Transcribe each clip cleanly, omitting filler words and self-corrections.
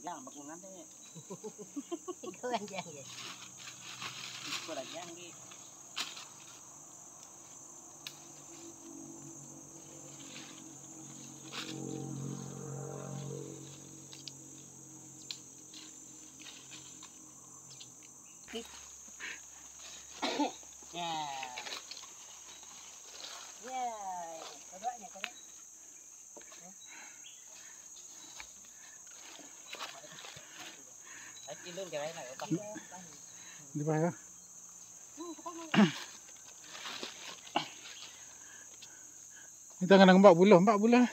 Yang bakungan deh. Ikaw ang dyan guys. Ikaw lang yang di. Ya. Ya. Kedua-nya kan. Ilun kaya na ito. Di ba ya? Kita kena mbak buluh. Ni bulan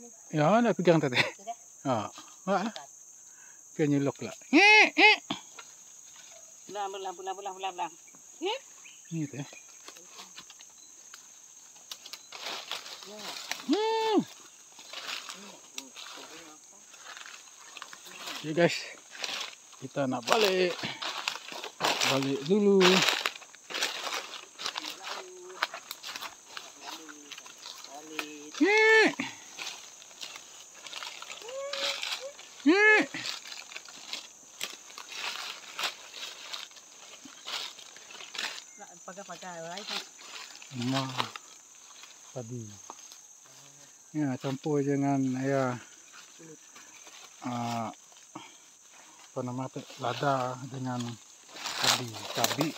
ni. Ya, nak pegang tadi. Sudah. Ha. Wah. Kaya nyelok lah. Pulang. Ni teh. Okay guys, kita nak balik dulu. Pakai right. Tadi. Ya, campur dengan apa nama tu, lada dengan cabai.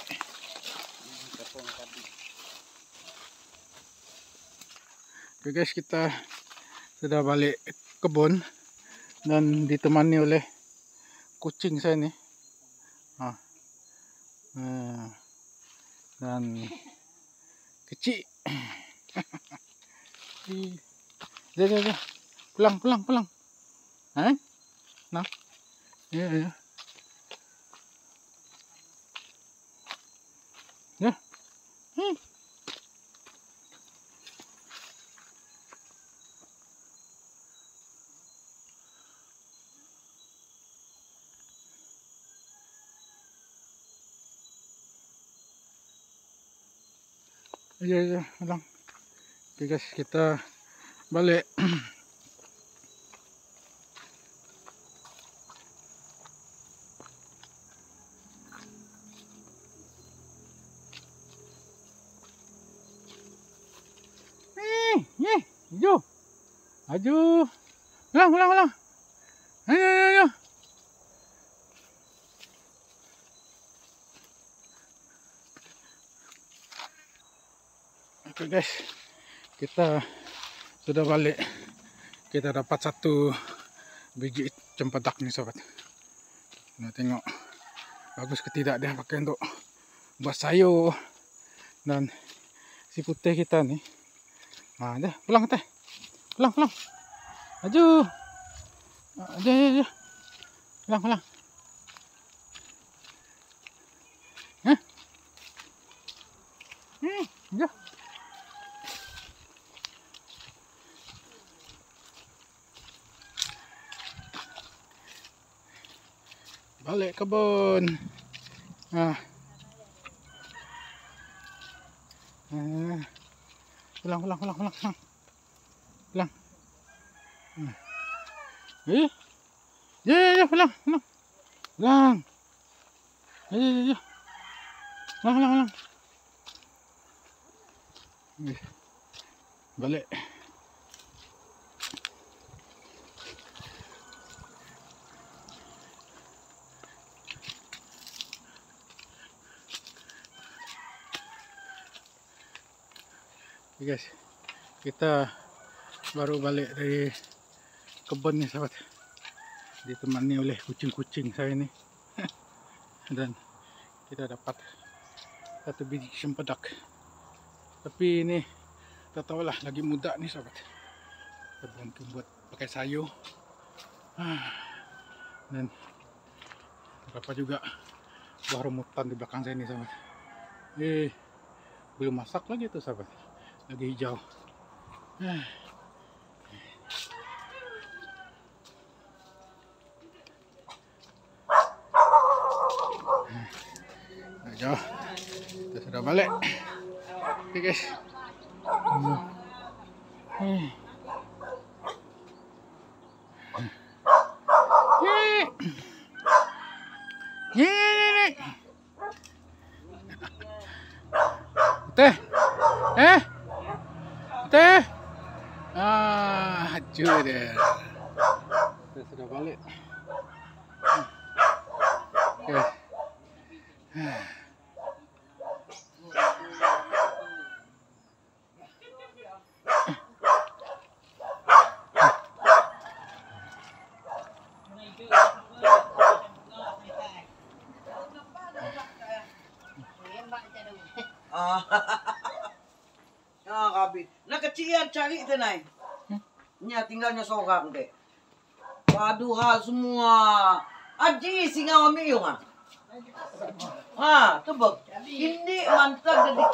Oke guys, kita sudah balik kebun dan ditemani oleh kucing saya nih. Dan kecil. Dah. Pulang. Nah. Ya. Ya. Ya, pulang. Oke guys, kita balik. Aju. Pulang. Ayo. Oke guys, kita sudah balik. Kita dapat satu biji cempedak nih sobat. Nah, tengok bagus ke tidak dia pakai untuk buat sayur. Dan si putih kita nih. Nah, dah pulang teh. Pulang. Aju. Aja. Pulang. Ya. Balik kebun. Pulang. Ya, pulang. Ya. Pulang. Balik. Oke guys, kita baru balik dari kebun nih sahabat, ditemani oleh kucing-kucing saya ini. Dan kita dapat satu biji cempedak, tapi ini kita tahu lah lagi muda nih sahabat, kita bantu buat pakai sayur. Dan beberapa juga buah rambutan di belakang saya ini sahabat. Belum masak lagi tuh sahabat, lagi hijau. Hijau. Kita sudah balik. Oke guys. Teh. Hancur dia. Kita sudah balik. Okay. Kabit. Nakecian cari tu nai. Nya tinggalnya seorang dek. Padu hal semua. Aji singa wami yung ah. Ha, tebak. Hindi mantap dedik